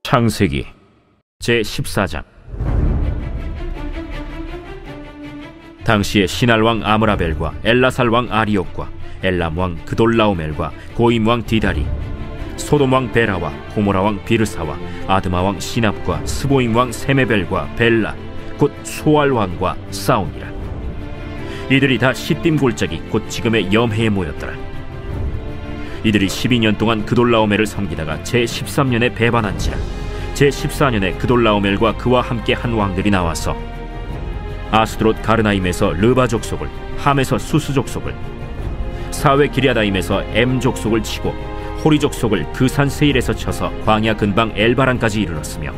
창세기 제14장. 당시에 시날왕 아므라벨과 엘라살왕 아리옥과 엘람왕 그돌라오멜과 고임왕 디달이 소돔왕 베라와 고모라왕 비르사와 아드마왕 시납과 스보임왕 세메벨과 벨라 곧 소알왕과 싸우니라. 이들이 다 시딤 골짜기 곧 지금의 염해에 모였더라. 이들이 12년 동안 그돌라오멜을 섬기다가 제13년에 배반한지라. 제14년에 그돌라오멜과 그와 함께 한 왕들이 나와서 아스드롯 가르나임에서 르바 족속을, 함에서 수스 족속을, 사웨 기랴다임에서 엠 족속을 치고 호리 족속을 그 산 세일에서 쳐서 광야 근방 엘바란까지 이르렀으며,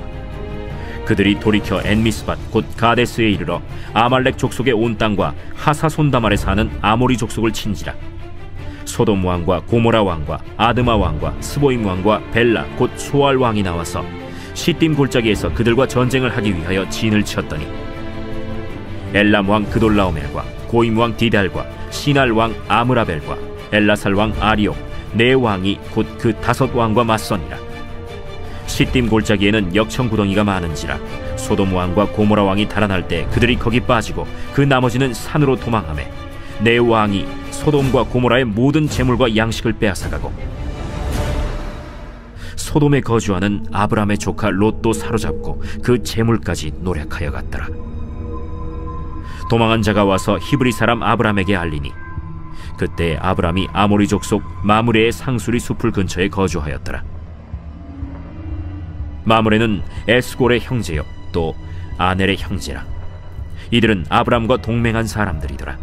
그들이 돌이켜 엔미스밭 곧 가데스에 이르러 아말렉 족속의 온 땅과 하사손다말에 사는 아모리 족속을 친지라. 소돔 왕과 고모라 왕과 아드마 왕과 스보임 왕과 벨라 곧 소알 왕이 나와서 시딤 골짜기에서 그들과 전쟁을 하기 위하여 진을 쳤더니, 엘람 왕 그돌라오멜과 고임 왕 디달과 시날 왕 아므라벨과 엘라살 왕 아리옥 네 왕이 곧 그 5 왕과 맞서니라. 시딤 골짜기에는 역청 구덩이가 많은지라 소돔 왕과 고모라 왕이 달아날 때 그들이 거기 빠지고 그 나머지는 산으로 도망하매, 네 왕이 소돔과 고모라의 모든 재물과 양식을 빼앗아가고, 소돔에 거주하는 아브람의 조카 롯도 사로잡고 그 재물까지 노략하여 갔더라. 도망한 자가 와서 히브리 사람 아브람에게 알리니, 그때 아브람이 아모리 족속 마므레의 상수리 숲을 근처에 거주하였더라. 마므레는 에스골의 형제요 또 아넬의 형제라. 이들은 아브람과 동맹한 사람들이더라.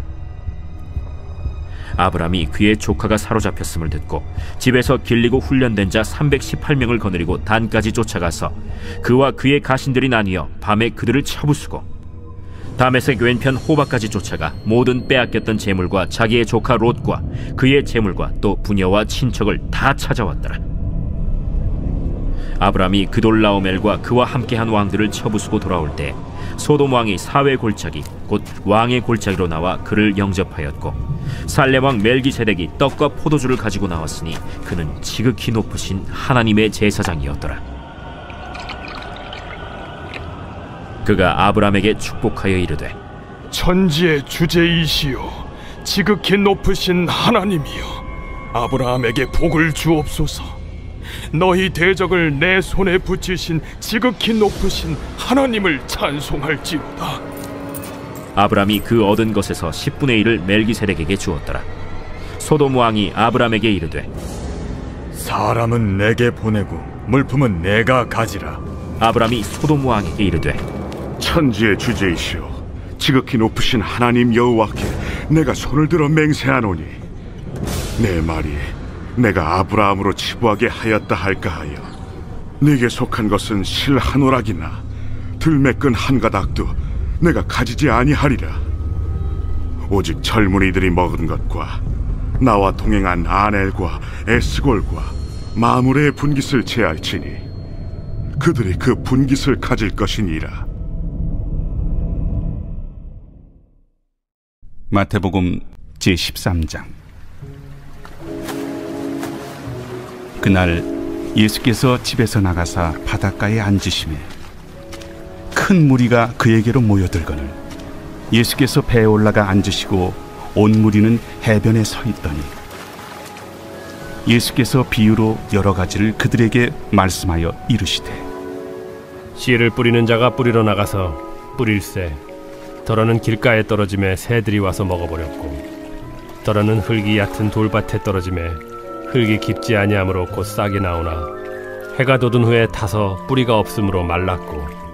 아브람이 그의 조카가 사로잡혔음을 듣고 집에서 길리고 훈련된 자 318명을 거느리고 단까지 쫓아가서 그와 그의 가신들이 나뉘어 밤에 그들을 쳐부수고, 다메섹 왼편 호바까지 쫓아가 모든 빼앗겼던 재물과 자기의 조카 롯과 그의 재물과 또 부녀와 친척을 다 찾아왔더라. 아브람이 그돌라오멜과 그와 함께한 왕들을 쳐부수고 돌아올 때 소돔 왕이 사회 골짜기 곧 왕의 골짜기로 나와 그를 영접하였고, 살렘 왕 멜기세덱이 떡과 포도주를 가지고 나왔으니 그는 지극히 높으신 하나님의 제사장이었더라. 그가 아브람에게 축복하여 이르되, 천지의 주제이시오 지극히 높으신 하나님이여, 아브라함에게 복을 주옵소서. 너희 대적을 내 손에 붙이신 지극히 높으신 하나님을 찬송할지로다. 아브람이 그 얻은 것에서 10분의 1을 멜기세덱에게 주었더라. 소돔 왕이 아브람에게 이르되, 사람은 내게 보내고 물품은 내가 가지라. 아브람이 소돔 왕에게 이르되, 천지의 주제이시오 지극히 높으신 하나님 여호와께 내가 손을 들어 맹세하노니, 내 말이 내가 아브라함으로 치부하게 하였다 할까 하여 네게 속한 것은 실 한 오락이나 들매끈 한 가닥도 내가 가지지 아니하리라. 오직 젊은이들이 먹은 것과 나와 동행한 아넬과 에스골과 마므레의 분깃을 제할지니 그들이 그 분깃을 가질 것이니라. 마태복음 제13장. 그날 예수께서 집에서 나가사 바닷가에 앉으시매 큰 무리가 그에게로 모여들거늘 예수께서 배에 올라가 앉으시고 온 무리는 해변에 서 있더니, 예수께서 비유로 여러 가지를 그들에게 말씀하여 이르시되, 씨를 뿌리는 자가 뿌리러 나가서 뿌릴새 더러는 길가에 떨어짐에 새들이 와서 먹어버렸고, 더러는 흙이 얕은 돌밭에 떨어짐에 흙이 깊지 아니하므로 곧 싹이 나오나 해가 돋은 후에 타서 뿌리가 없으므로 말랐고,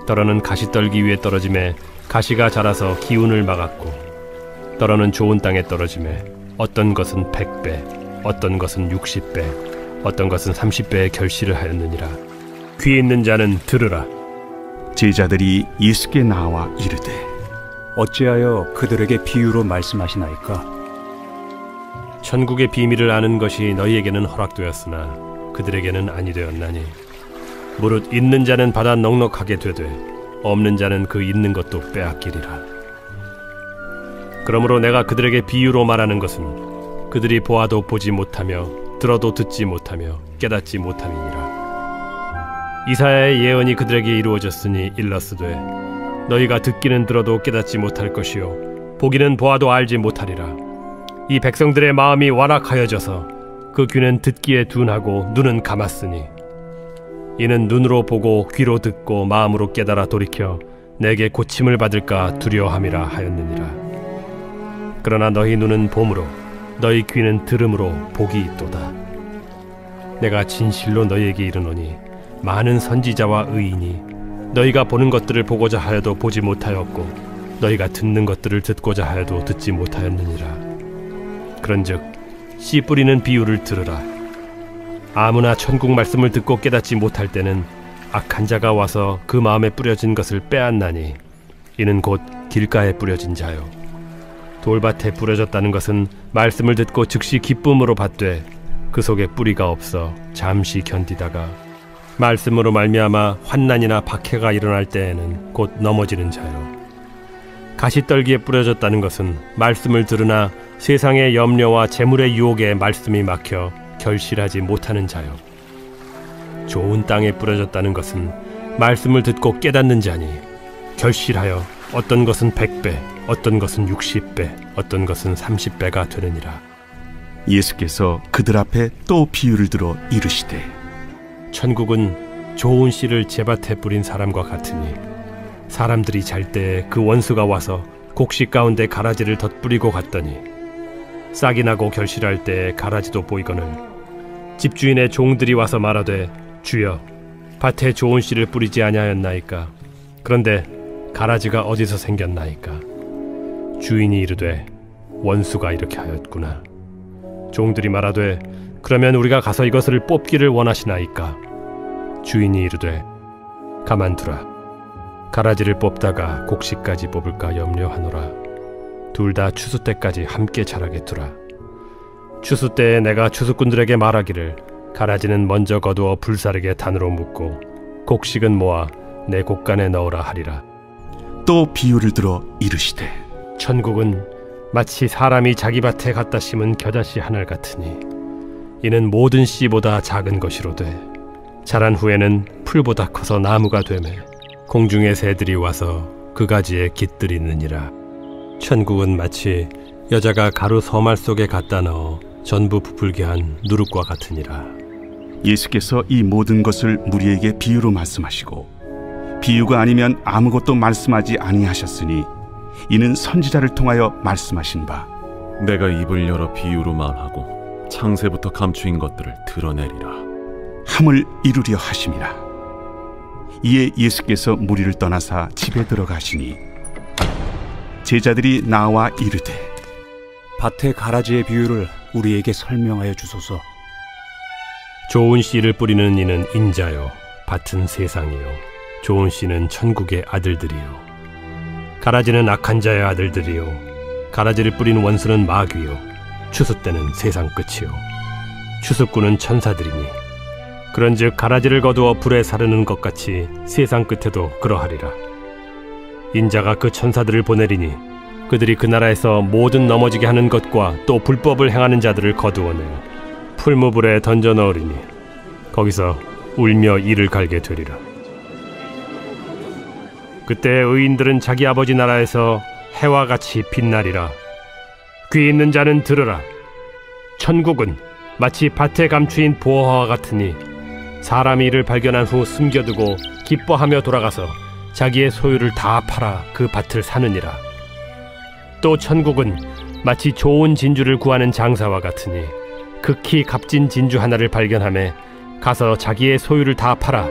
더러는 가시떨기 위에 떨어짐에 가시가 자라서 기운을 막았고, 더러는 좋은 땅에 떨어짐에 어떤 것은 100배, 어떤 것은 60배, 어떤 것은 30배의 결실을 하였느니라. 귀 있는 자는 들으라. 제자들이 예수께 나와 이르되, 어찌하여 그들에게 비유로 말씀하시나이까? 천국의 비밀을 아는 것이 너희에게는 허락되었으나 그들에게는 아니 되었나니, 무릇 있는 자는 받아 넉넉하게 되되 없는 자는 그 있는 것도 빼앗기리라. 그러므로 내가 그들에게 비유로 말하는 것은 그들이 보아도 보지 못하며 들어도 듣지 못하며 깨닫지 못함이니라. 이사야의 예언이 그들에게 이루어졌으니 일렀으되 너희가 듣기는 들어도 깨닫지 못할 것이요 보기는 보아도 알지 못하리라. 이 백성들의 마음이 완악하여져서 그 귀는 듣기에 둔하고 눈은 감았으니 이는 눈으로 보고 귀로 듣고 마음으로 깨달아 돌이켜 내게 고침을 받을까 두려워함이라 하였느니라. 그러나 너희 눈은 봄으로 너희 귀는 들음으로 복이 있도다. 내가 진실로 너희에게 이르노니 많은 선지자와 의인이 너희가 보는 것들을 보고자 하여도 보지 못하였고 너희가 듣는 것들을 듣고자 하여도 듣지 못하였느니라. 그런즉 씨 뿌리는 비유를 들으라. 아무나 천국 말씀을 듣고 깨닫지 못할 때는 악한 자가 와서 그 마음에 뿌려진 것을 빼앗나니 이는 곧 길가에 뿌려진 자요 돌밭에 뿌려졌다는 것은 말씀을 듣고 즉시 기쁨으로 받되 그 속에 뿌리가 없어 잠시 견디다가 말씀으로 말미암아 환난이나 박해가 일어날 때에는 곧 넘어지는 자요 가시떨기에 뿌려졌다는 것은 말씀을 들으나 세상의 염려와 재물의 유혹에 말씀이 막혀 결실하지 못하는 자요 좋은 땅에 뿌려졌다는 것은 말씀을 듣고 깨닫는 자니 결실하여 어떤 것은 100배, 어떤 것은 60배, 어떤 것은 30배가 되느니라. 예수께서 그들 앞에 또 비유를 들어 이르시되 천국은 좋은 씨를 제밭에 뿌린 사람과 같으니 사람들이 잘 때 그 원수가 와서 곡식 가운데 가라지를 덧뿌리고 갔더니 싹이 나고 결실할 때 가라지도 보이거늘 집주인의 종들이 와서 말하되 주여 밭에 좋은 씨를 뿌리지 아니하였나이까. 그런데 가라지가 어디서 생겼나이까. 주인이 이르되 원수가 이렇게 하였구나. 종들이 말하되 그러면 우리가 가서 이것을 뽑기를 원하시나이까. 주인이 이르되 가만두라. 가라지를 뽑다가 곡식까지 뽑을까 염려하노라. 둘 다 추수 때까지 함께 자라게 두라. 추수 때에 내가 추수꾼들에게 말하기를 가라지는 먼저 거두어 불사르게 단으로 묶고 곡식은 모아 내 곡간에 넣으라 하리라. 또 비유를 들어 이르시되 천국은 마치 사람이 자기 밭에 갖다 심은 겨자씨 하늘 같으니 이는 모든 씨보다 작은 것이로되 자란 후에는 풀보다 커서 나무가 되매 공중의 새들이 와서 그 가지에 깃들이느니라. 천국은 마치 여자가 가루 서말 속에 갖다 넣어 전부 부풀게 한 누룩과 같으니라. 예수께서 이 모든 것을 무리에게 비유로 말씀하시고 비유가 아니면 아무것도 말씀하지 아니하셨으니 이는 선지자를 통하여 말씀하신 바 내가 입을 열어 비유로 말하고 창세부터 감추인 것들을 드러내리라 함을 이루려 하심이라. 이에 예수께서 무리를 떠나사 집에 들어가시니 제자들이 나와 이르되 밭의 가라지의 비유를 우리에게 설명하여 주소서. 좋은 씨를 뿌리는 이는 인자요 밭은 세상이요 좋은 씨는 천국의 아들들이요 가라지는 악한 자의 아들들이요 가라지를 뿌린 원수는 마귀요 추수 때는 세상 끝이요 추수꾼은 천사들이니 그런즉 가라지를 거두어 불에 사르는 것 같이 세상 끝에도 그러하리라. 인자가 그 천사들을 보내리니 그들이 그 나라에서 모든 넘어지게 하는 것과 또 불법을 행하는 자들을 거두어내어 풀무불에 던져 넣으리니 거기서 울며 이를 갈게 되리라. 그때 의인들은 자기 아버지 나라에서 해와 같이 빛나리라. 귀 있는 자는 들으라. 천국은 마치 밭에 감추인 보화와 같으니 사람이 이를 발견한 후 숨겨두고 기뻐하며 돌아가서 자기의 소유를 다 팔아 그 밭을 사느니라. 또 천국은 마치 좋은 진주를 구하는 장사와 같으니 극히 값진 진주 하나를 발견하며 가서 자기의 소유를 다 팔아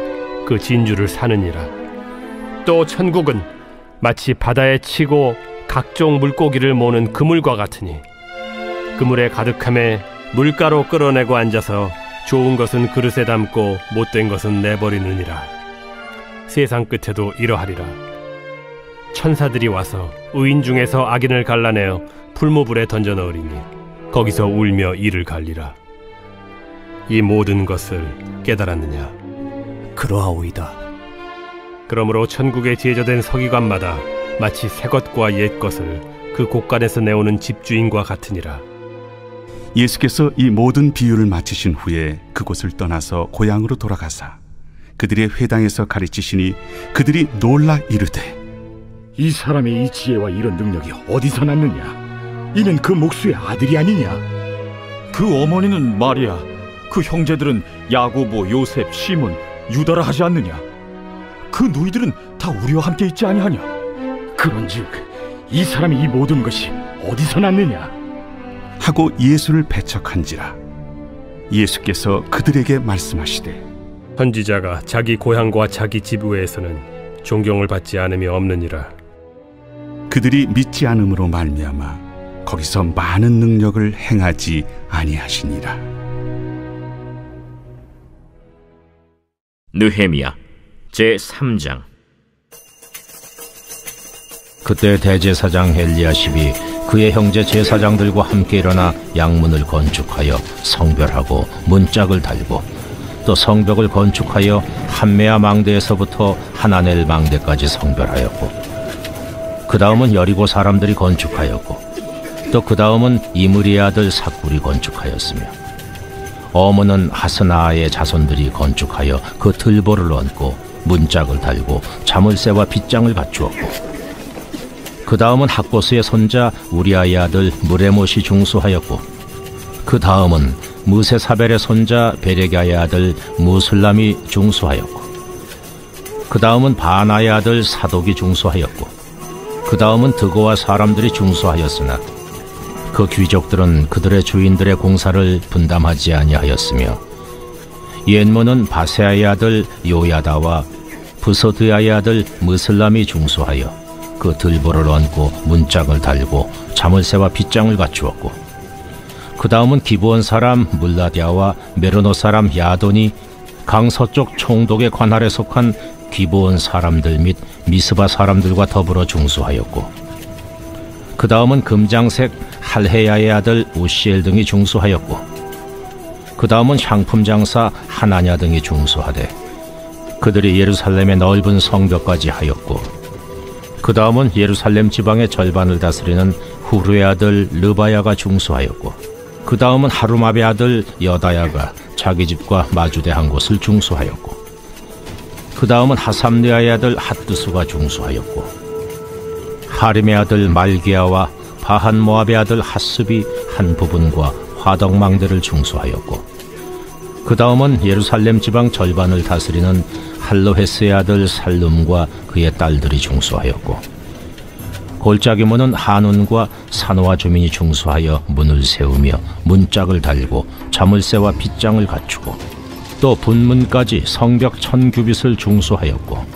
그 진주를 사느니라. 또 천국은 마치 바다에 치고 각종 물고기를 모는 그물과 같으니 그물에 가득함에 물가로 끌어내고 앉아서 좋은 것은 그릇에 담고 못된 것은 내버리느니라. 세상 끝에도 이러하리라. 천사들이 와서 의인 중에서 악인을 갈라내어 풀무불에 던져 넣으리니 거기서 울며 이를 갈리라. 이 모든 것을 깨달았느냐? 그러하오이다. 그러므로 천국에 제조된 서기관마다 마치 새 것과 옛 것을 그 곳간에서 내오는 집주인과 같으니라. 예수께서 이 모든 비유를 마치신 후에 그곳을 떠나서 고향으로 돌아가사 그들의 회당에서 가르치시니 그들이 놀라 이르되 이 사람의 이 지혜와 이런 능력이 어디서 났느냐? 이는 그 목수의 아들이 아니냐? 그 어머니는 마리아, 그 형제들은 야고보, 요셉, 시몬, 유다라 하지 않느냐? 그 누이들은 다 우리와 함께 있지 아니하냐? 그런즉 이 사람이 이 모든 것이 어디서 났느냐? 하고 예수를 배척한지라. 예수께서 그들에게 말씀하시되 선지자가 자기 고향과 자기 집 외에서는 존경을 받지 않음이 없느니라. 그들이 믿지 않음으로 말미암아 거기서 많은 능력을 행하지 아니하시니라. 느헤미야 제3장. 그때 대제사장 엘리야십이 그의 형제 제사장들과 함께 일어나 양문을 건축하여 성별하고 문짝을 달고 또 성벽을 건축하여 한메아 망대에서부터 하나넬 망대까지 성별하였고 그 다음은 여리고 사람들이 건축하였고 또 그 다음은 이므리의 아들 삭굴이 건축하였으며 어문은 하스나의 자손들이 건축하여 그 들보를 얹고 문짝을 달고 자물쇠와 빗장을 갖추었고 그 다음은 학보스의 손자 우리아의 아들 무레못이 중수하였고 그 다음은 무세사벨의 손자 베레가의 아들 무슬람이 중수하였고 그 다음은 바나의 아들 사독이 중수하였고 그 다음은 드고와 사람들이 중수하였으나 그 귀족들은 그들의 주인들의 공사를 분담하지 아니하였으며 옌문은 바세아의 아들 요야다와 부소드야의 아들 무슬람이 중수하여 그 들보를 얹고 문짝을 달고 자물쇠와 빗장을 갖추었고 그 다음은 기브온 사람 물라디아와 메르노 사람 야돈이 강서쪽 총독의 관할에 속한 기브온 사람들 및 미스바 사람들과 더불어 중수하였고 그 다음은 금장색 할헤야의 아들 우시엘 등이 중수하였고 그 다음은 향품 장사 하나냐 등이 중수하되 그들이 예루살렘의 넓은 성벽까지 하였고 그 다음은 예루살렘 지방의 절반을 다스리는 후르의 아들 르바야가 중수하였고 그 다음은 하루마베 아들 여다야가 자기 집과 마주대한 곳을 중수하였고 그 다음은 하삼느아의 아들 핫두수가 중수하였고 하림의 아들 말기야와 바한 모압의 아들 핫습이 한 부분과 화덕망대를 중수하였고 그 다음은 예루살렘 지방 절반을 다스리는 할로헤스의 아들 살룸과 그의 딸들이 중수하였고 골짜기 문은 한운과 산호와 주민이 중수하여 문을 세우며 문짝을 달고 자물쇠와 빗장을 갖추고 또 분문까지 성벽 1000규빗을 중수하였고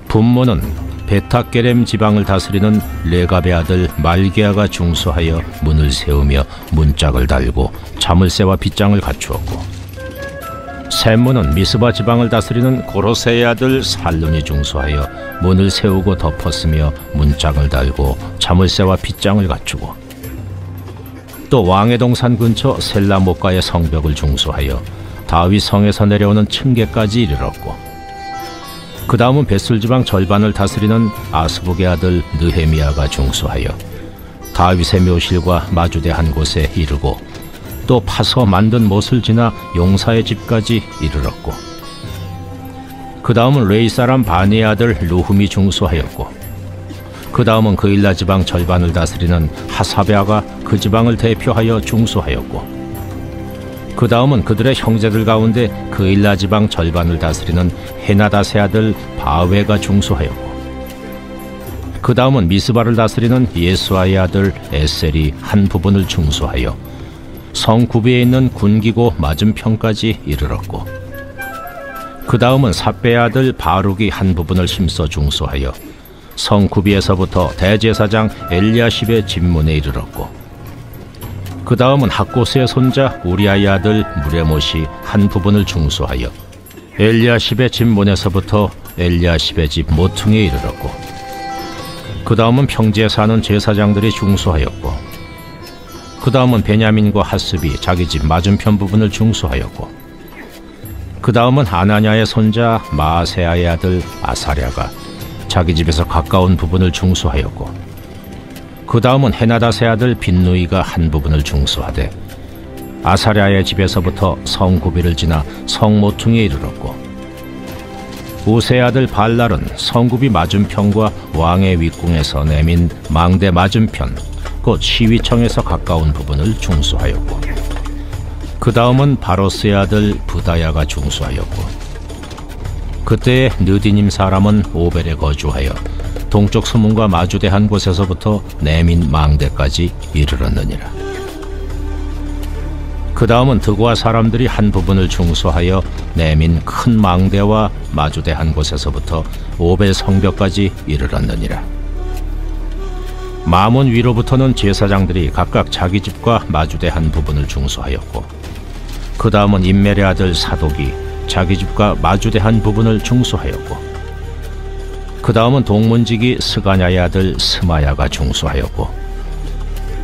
분문은 베타게렘 지방을 다스리는 레갑의 아들 말기야가 중수하여 문을 세우며 문짝을 달고 자물쇠와 빗장을 갖추었고 샘문은 미스바 지방을 다스리는 고로세의 아들 살룬이 중수하여 문을 세우고 덮었으며 문짝을 달고 자물쇠와 빗장을 갖추고 또 왕의 동산 근처 셀라모가의 성벽을 중수하여 다윗 성에서 내려오는 층계까지 이르렀고 그 다음은 벳술 지방 절반을 다스리는 아스북의 아들 느헤미야가 중수하여 다윗의 묘실과 마주대한 곳에 이르고 또 파서 만든 못을 지나 용사의 집까지 이르렀고 그 다음은 레이 사람 바니의 아들 루흠이 중수하였고 그 다음은 그일라 지방 절반을 다스리는 하사베아가 그 지방을 대표하여 중수하였고 그 다음은 그들의 형제들 가운데 그일라 지방 절반을 다스리는 헤나다세 아들 바웨가 중수하였고 그 다음은 미스바를 다스리는 예수아의 아들 에셀이 한 부분을 중수하여 성구비에 있는 군기고 맞은편까지 이르렀고 그 다음은 삽배의 아들 바룩이 한 부분을 힘써 중수하여 성구비에서부터 대제사장 엘리야십의 집문에 이르렀고 그 다음은 학고스의 손자 우리아의 아들 무레못이 한 부분을 중수하여 엘리야십의 집문에서부터 엘리야십의 집 모퉁이에 이르렀고 그 다음은 평지에 사는 제사장들이 중수하였고 그 다음은 베냐민과 핫습이 자기 집 맞은편 부분을 중수하였고 그 다음은 아나냐의 손자 마아세아의 아들 아사랴가 자기 집에서 가까운 부분을 중수하였고 그 다음은 헤나다세 아들 빈누이가 한 부분을 중수하되 아사랴의 집에서부터 성구비를 지나 성모퉁이에 이르렀고 우세의 아들 발랄은 성굽이 맞은편과 왕의 윗궁에서 내민 망대 맞은편, 곧 시위청에서 가까운 부분을 중수하였고, 그 다음은 바로스의 아들 부다야가 중수하였고, 그때의 느디님 사람은 오벨에 거주하여 동쪽 수문과 마주대한 곳에서부터 내민 망대까지 이르렀느니라. 그 다음은 드고아 사람들이 한 부분을 중수하여 내민 큰 망대와 마주대한 곳에서부터 오벨 성벽까지 이르렀느니라. 마문 위로부터는 제사장들이 각각 자기 집과 마주대한 부분을 중수하였고, 그 다음은 임멜의 아들 사독이 자기 집과 마주대한 부분을 중수하였고, 그 다음은 동문지기 스가냐의 아들 스마야가 중수하였고,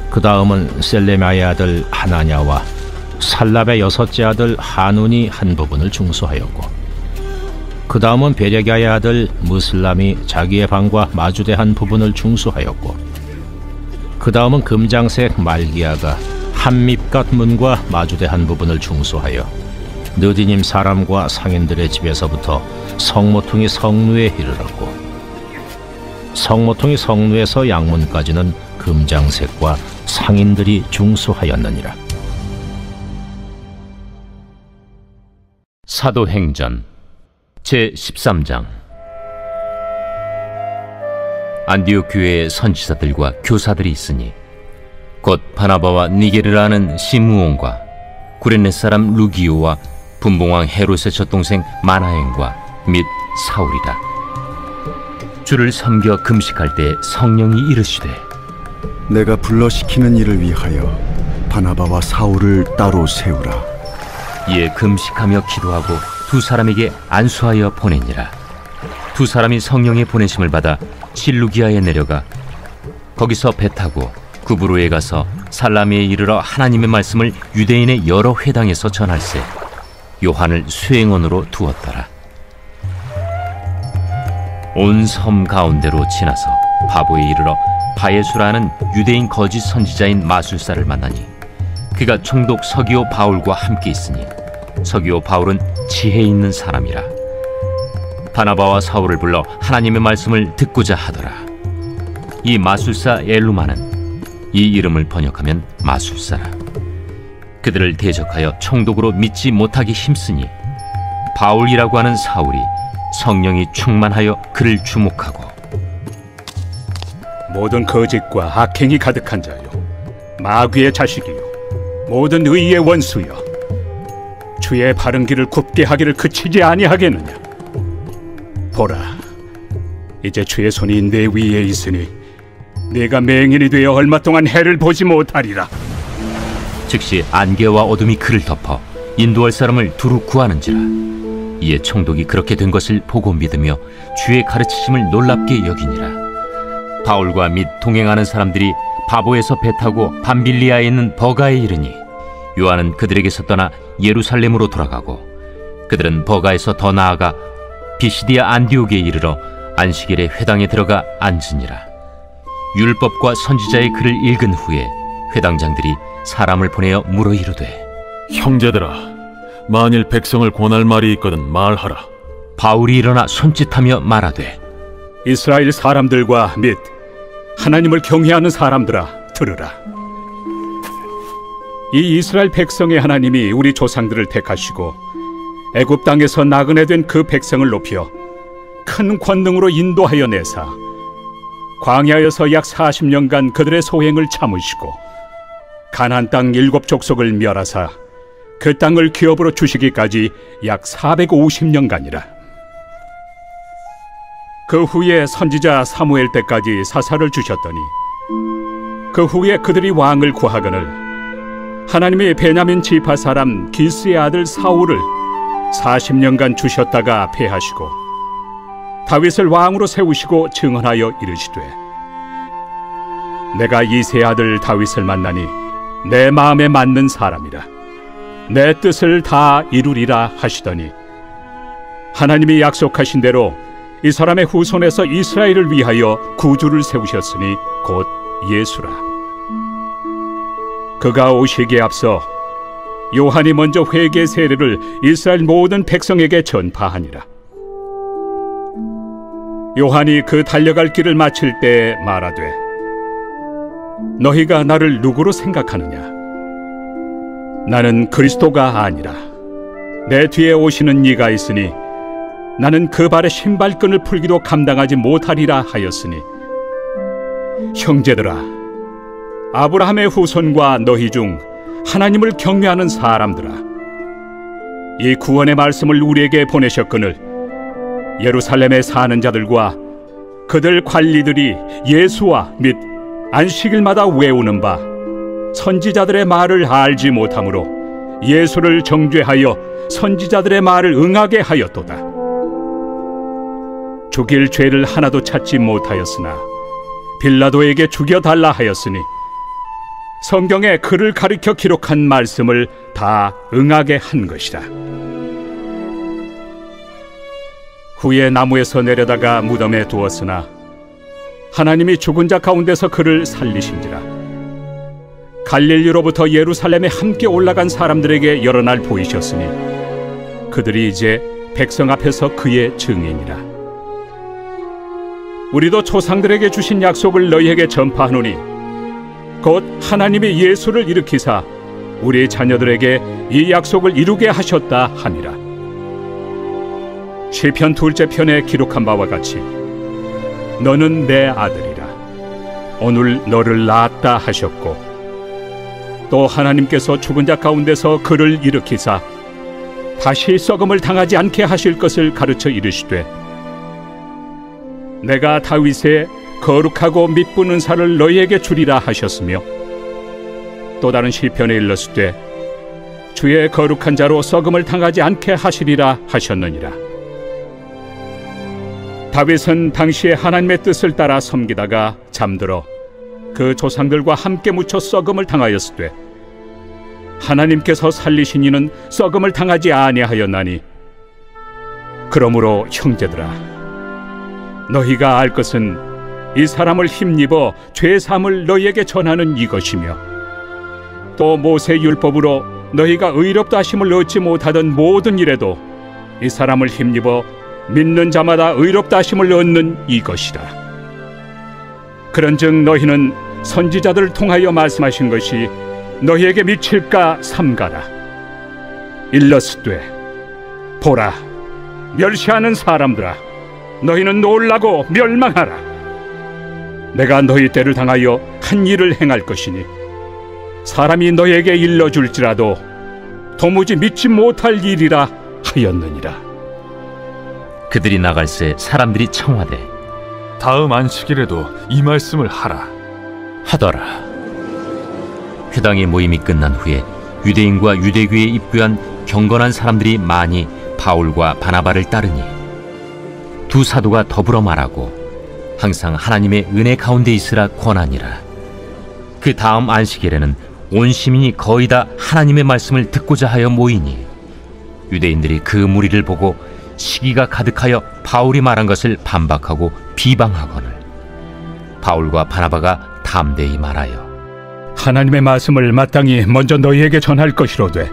그 다음은 셀레마의 아들 하나냐와 살랍의 여섯째 아들 하눈이 한 부분을 중수하였고, 그 다음은 베레갸의 아들 무슬람이 자기의 방과 마주대한 부분을 중수하였고, 그 다음은 금장색 말기야가 한밉갓 문과 마주대한 부분을 중수하여 느디님 사람과 상인들의 집에서부터 성모퉁이 성루에 이르렀고, 성모퉁이 성루에서 양문까지는 금장색과 상인들이 중수하였느니라. 사도행전 제13장. 안디옥 교회에 선지자들과 교사들이 있으니 곧 바나바와 니게르라 하는 시므온과 구레네 사람 루기오와 분봉왕 헤롯의 젖동생 마나행과 및 사울이라. 주를 섬겨 금식할 때 성령이 이르시되, 내가 불러시키는 일을 위하여 바나바와 사울을 따로 세우라. 이에 금식하며 기도하고 두 사람에게 안수하여 보내니라. 두 사람이 성령의 보내심을 받아 실루기아에 내려가 거기서 배 타고 구브로에 가서 살라미에 이르러 하나님의 말씀을 유대인의 여러 회당에서 전할세 요한을 수행원으로 두었더라. 온 섬 가운데로 지나서 바보에 이르러 바예수라는 유대인 거짓 선지자인 마술사를 만나니, 그가 총독 서기오 바울과 함께 있으니 서기오 바울은 지혜 있는 사람이라. 바나바와 사울을 불러 하나님의 말씀을 듣고자 하더라. 이 마술사 엘루마는, 이 이름을 번역하면 마술사라, 그들을 대적하여 총독으로 믿지 못하기 힘쓰니 바울이라고 하는 사울이 성령이 충만하여 그를 주목하고, 모든 거짓과 악행이 가득한 자요, 마귀의 자식이요, 모든 의의 원수여, 주의 바른 길을 굽게 하기를 그치지 아니하겠느냐. 보라, 이제 주의 손이 내 위에 있으니 네가 맹인이 되어 얼마 동안 해를 보지 못하리라. 즉시 안개와 어둠이 그를 덮어 인도할 사람을 두루 구하는지라. 이에 총독이 그렇게 된 것을 보고 믿으며 주의 가르치심을 놀랍게 여기니라. 바울과 및 동행하는 사람들이 바보에서 배 타고 밤빌리아에 있는 버가에 이르니, 요한은 그들에게서 떠나 예루살렘으로 돌아가고, 그들은 버가에서 더 나아가 비시디아 안디옥에 이르러 안식일에 회당에 들어가 앉으니라. 율법과 선지자의 글을 읽은 후에 회당장들이 사람을 보내어 물어 이르되, 형제들아, 만일 백성을 권할 말이 있거든 말하라. 바울이 일어나 손짓하며 말하되, 이스라엘 사람들과 및 하나님을 경외하는 사람들아, 들으라. 이 이스라엘 백성의 하나님이 우리 조상들을 택하시고 애굽 땅에서 나그네 된 그 백성을 높여 큰 권능으로 인도하여 내사 광야에서 약 40년간 그들의 소행을 참으시고 가나안 땅 7족속을 멸하사 그 땅을 기업으로 주시기까지 약 450년간이라. 그 후에 선지자 사무엘 때까지 사사를 주셨더니, 그 후에 그들이 왕을 구하거늘 하나님이 베냐민 지파 사람 기스의 아들 사울을 40년간 주셨다가 패하시고 다윗을 왕으로 세우시고 증언하여 이르시되, 내가 이새의 아들 다윗을 만나니 내 마음에 맞는 사람이라, 내 뜻을 다 이루리라 하시더니, 하나님이 약속하신 대로 이 사람의 후손에서 이스라엘을 위하여 구주를 세우셨으니 곧 예수라. 그가 오시기에 앞서 요한이 먼저 회개 세례를 이스라엘 모든 백성에게 전파하니라. 요한이 그 달려갈 길을 마칠 때 말하되 너희가 나를 누구로 생각하느냐? 나는 그리스도가 아니라 내 뒤에 오시는 이가 있으니 나는 그 발의 신발끈을 풀기도 감당하지 못하리라 하였으니 형제들아, 아브라함의 후손과 너희 중 하나님을 경외하는 사람들아, 이 구원의 말씀을 우리에게 보내셨거늘 예루살렘에 사는 자들과 그들 관리들이 예수와 및 안식일마다 외우는 바 선지자들의 말을 알지 못하므로 예수를 정죄하여 선지자들의 말을 응하게 하였도다. 죽일 죄를 하나도 찾지 못하였으나 빌라도에게 죽여달라 하였으니 성경에 그를 가리켜 기록한 말씀을 다 응하게 한 것이다. 후에 나무에서 내려다가 무덤에 두었으나 하나님이 죽은 자 가운데서 그를 살리신지라. 갈릴리로부터 예루살렘에 함께 올라간 사람들에게 여러 날 보이셨으니 그들이 이제 백성 앞에서 그의 증인이라. 우리도 조상들에게 주신 약속을 너희에게 전파하노니 곧 하나님이 예수를 일으키사 우리 자녀들에게 이 약속을 이루게 하셨다 함이라. 시편 2째 편에 기록한 바와 같이 너는 내 아들이라 오늘 너를 낳았다 하셨고, 또 하나님께서 죽은 자 가운데서 그를 일으키사 다시 썩음을 당하지 않게 하실 것을 가르쳐 이르시되 내가 다윗의 거룩하고 미쁜 은사를 너희에게 주리라 하셨으며, 또 다른 시편에 일렀으되 주의 거룩한 자로 썩음을 당하지 않게 하시리라 하셨느니라. 다윗은 당시에 하나님의 뜻을 따라 섬기다가 잠들어 그 조상들과 함께 묻혀 썩음을 당하였으되 하나님께서 살리신 이는 썩음을 당하지 아니하였나니, 그러므로 형제들아, 너희가 알 것은 이 사람을 힘입어 죄사함을 너희에게 전하는 이것이며, 또 모세 율법으로 너희가 의롭다 하심을 얻지 못하던 모든 일에도 이 사람을 힘입어 믿는 자마다 의롭다 하심을 얻는 이것이라. 그런즉 너희는 선지자들을 통하여 말씀하신 것이 너희에게 미칠까 삼가라. 일러스되 보라, 멸시하는 사람들아, 너희는 놀라고 멸망하라. 내가 너희 때를 당하여 한 일을 행할 것이니 사람이 너희에게 일러줄지라도 도무지 믿지 못할 일이라 하였느니라. 그들이 나갈새 사람들이 청하되 다음 안식일에도 이 말씀을 하라 하더라. 회당의 모임이 끝난 후에 유대인과 유대교에 입교한 경건한 사람들이 많이 바울과 바나바를 따르니 두 사도가 더불어 말하고 항상 하나님의 은혜 가운데 있으라 권하니라. 그 다음 안식일에는 온 시민이 거의 다 하나님의 말씀을 듣고자 하여 모이니 유대인들이 그 무리를 보고 시기가 가득하여 바울이 말한 것을 반박하고 비방하거늘 바울과 바나바가 담대히 말하여 하나님의 말씀을 마땅히 먼저 너희에게 전할 것이로되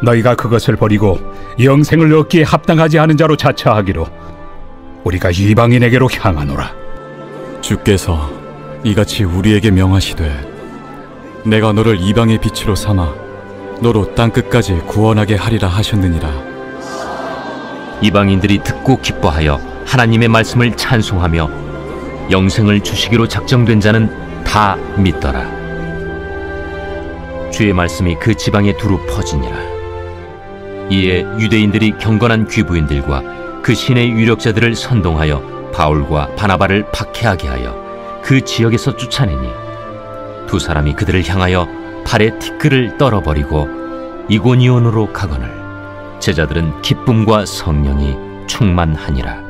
너희가 그것을 버리고 영생을 얻기에 합당하지 않은 자로 자처하기로 우리가 이방인에게로 향하노라. 주께서 이같이 우리에게 명하시되 내가 너를 이방의 빛으로 삼아 너로 땅끝까지 구원하게 하리라 하셨느니라. 이방인들이 듣고 기뻐하여 하나님의 말씀을 찬송하며 영생을 주시기로 작정된 자는 다 믿더라. 주의 말씀이 그 지방에 두루 퍼지니라. 이에 유대인들이 경건한 귀부인들과 그 신의 유력자들을 선동하여 바울과 바나바를 박해하게 하여 그 지역에서 쫓아내니 두 사람이 그들을 향하여 발에 티끌을 떨어버리고 이고니온으로 가거늘 제자들은 기쁨과 성령이 충만하니라.